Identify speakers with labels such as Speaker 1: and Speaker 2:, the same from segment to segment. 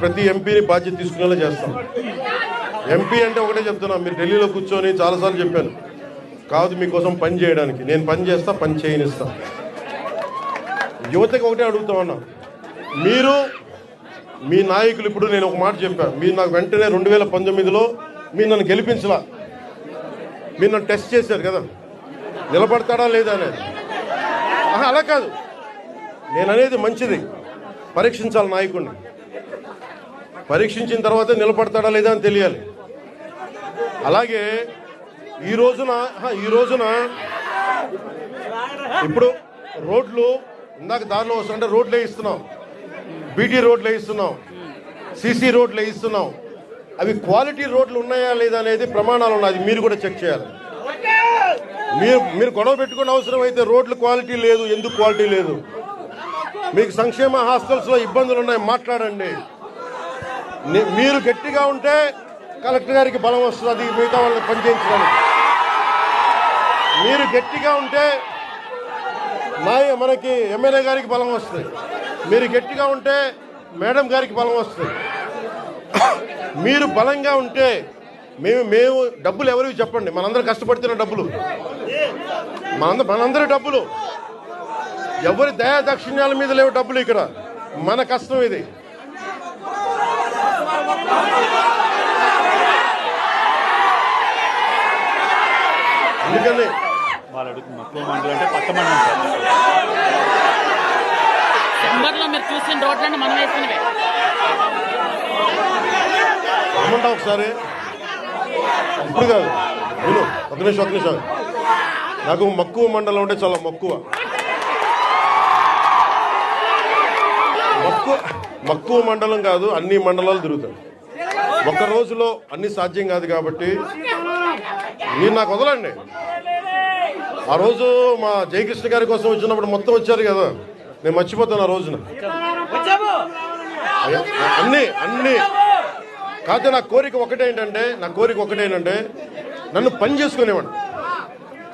Speaker 1: ప్రతి ఎంపీని బాధ్యత తీసుకునేలా చేస్తాం. ఎంపీ అంటే ఒకటే చెప్తున్నా, మీరు ఢిల్లీలో కూర్చొని చాలాసార్లు చెప్పాను, కాదు మీకోసం పని చేయడానికి. నేను పని చేస్తా, పని చేయనిస్తా. యువతకి ఒకటే అడుగుతా ఉన్నా, మీరు మీ నాయకులు, ఇప్పుడు నేను ఒక మాట చెప్పాను, మీరు నాకు వెంటనే 2019లో మీరు నన్ను గెలిపించలా, మీరు నన్ను టెస్ట్ చేశారు కదా, నిలబడతాడా లేదా అనేది. అలా కాదు, నేను అనేది మంచిది, పరీక్షించాలి నాయకుడిని. పరీక్షించిన తర్వాత నిలబడతాడా లేదా అని తెలియాలి. అలాగే ఈ రోజున ఇప్పుడు రోడ్లు ఇందాక దారిలో వస్తుంటే రోడ్లు వేయిస్తున్నాం, బీటీ రోడ్లు వేయిస్తున్నాం, సీసీ రోడ్లు వేయిస్తున్నాం. అవి క్వాలిటీ రోడ్లు ఉన్నాయా లేదా అనేది ప్రమాణాలు ఉన్నాయి, మీరు కూడా చెక్ చేయాలి. మీరు గొడవ పెట్టుకునే అవసరం అయితే రోడ్లు క్వాలిటీ లేదు, ఎందుకు క్వాలిటీ లేదు, మీకు సంక్షేమ హాస్టల్స్లో ఇబ్బందులు ఉన్నాయి, మాట్లాడండి. మీరు గట్టిగా ఉంటే కలెక్టర్ గారికి బలం వస్తుంది మిగతా వాళ్ళని పనిచేయించడానికి. మీరు గట్టిగా ఉంటే మనకి ఎమ్మెల్యే గారికి బలం వస్తుంది. మీరు గట్టిగా ఉంటే మేడం గారికి బలం వస్తుంది. మీరు బలంగా ఉంటే మేము డబ్బులు ఎవరికి చెప్పండి, మనందరూ కష్టపడుతున్న డబ్బులు, మనందరి డబ్బులు, ఎవరి దయా దక్షిణ్యాల మీద లేవు డబ్బులు. ఇక్కడ మన కష్టం ఇది. అందుకని
Speaker 2: మీరు చూసిన రోడ్లన్నీ మనం వేసినవే.
Speaker 1: ఏమంటావు ఒకసారి, ఇప్పుడు కాదు, నేను ఒక నిమిషం, నాకు మక్కువ మండలం అంటే చాలా మక్కువ మండలం కాదు, అన్ని మండలాలు తిరుగుతాయి. ఒక్క రోజులో అన్ని సాధ్యం కాదు కాబట్టి మీరు నాకు వదలండి. ఆ రోజు మా జయకృష్ణ గారి కోసం వచ్చినప్పుడు మొత్తం వచ్చారు కదా, నేను మర్చిపోతాను ఆ రోజున. అన్ని కాకపోతే నా కోరిక ఒకటేంటంటే నన్ను పని చేసుకునేవాడు.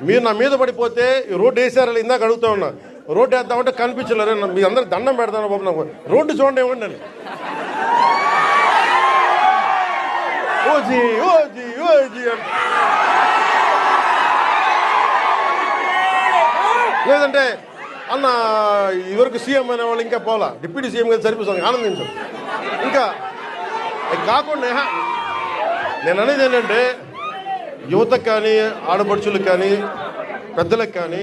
Speaker 1: మీరు నా మీద పడిపోతే రోడ్డు వేసారని ఇందాక అడుగుతా ఉన్నా, రోడ్డు వేద్దామంటే కనిపించలేరు. మీ అందరూ దండం పెడతాను బాబు, నాకు రోడ్డు చూడండి ఇవ్వండి అని. ఓజీ ఓజీ ఓజీ అని, లేదంటే అన్న ఇవరకు సీఎం అనేవాళ్ళు ఇంకా పోలా, డిప్యూటీ సీఎం గారు సరిపోతుంది, ఆనందించాం. ఇంకా కాకుండా నేను అనేది ఏంటంటే, యువతకు కానీ ఆడపడుచులకు కానీ పెద్దలకు కానీ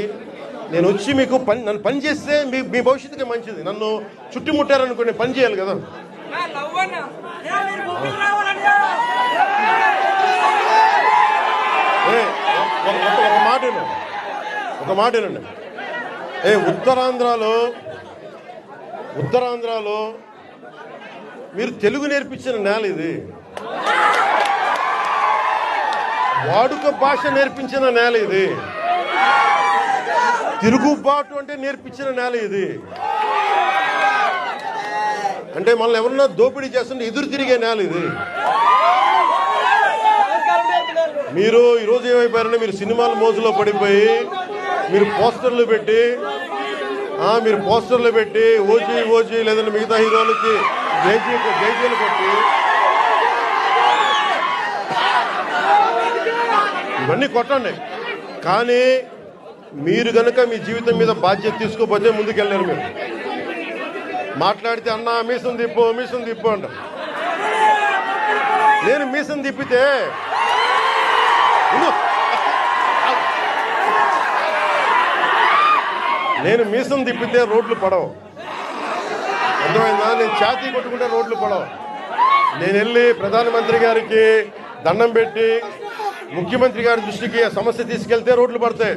Speaker 1: నేను వచ్చి మీకు నన్ను పని చేస్తే మీ భవిష్యత్తుకి మంచిది. నన్ను చుట్టుముట్టారనుకో, నేను పని చేయాలి కదా. ఒక మాట ఏనండి, ఉత్తరాంధ్రలో మీరు తెలుగు నేర్పించిన నేల ఇది, వాడుక భాష నేర్పించిన నేల ఇది, తిరుగుబాటు అంటే నేర్పించిన నేల ఇది. అంటే మనల్ని ఎవరన్నా దోపిడీ చేస్తుంటే ఎదురు తిరిగే నేల ఇది. మీరు ఈరోజు ఏమైపోయారంటే, మీరు సినిమాల మోజులో పడిపోయి మీరు పోస్టర్లు పెట్టి ఓజీ లేదంటే మిగతా హీరోలకి జైజీలు కొట్టి ఇవన్నీ కొట్టండి. కానీ మీరు కనుక మీ జీవితం మీద బాధ్యత తీసుకోకపోతే ముందుకెళ్ళారు. మీరు మాట్లాడితే అన్న మీసం తిప్పు అంట. నేను మీసం తిప్పితే రోడ్లు పడవు, అర్థమైందా? నేను ఛాతీ కొట్టుకుంటే రోడ్లు పడవు. నేను వెళ్ళి ప్రధానమంత్రి గారికి దండం పెట్టి ముఖ్యమంత్రి గారి దృష్టికి ఆ సమస్య తీసుకెళ్తే రోడ్లు పడతాయి.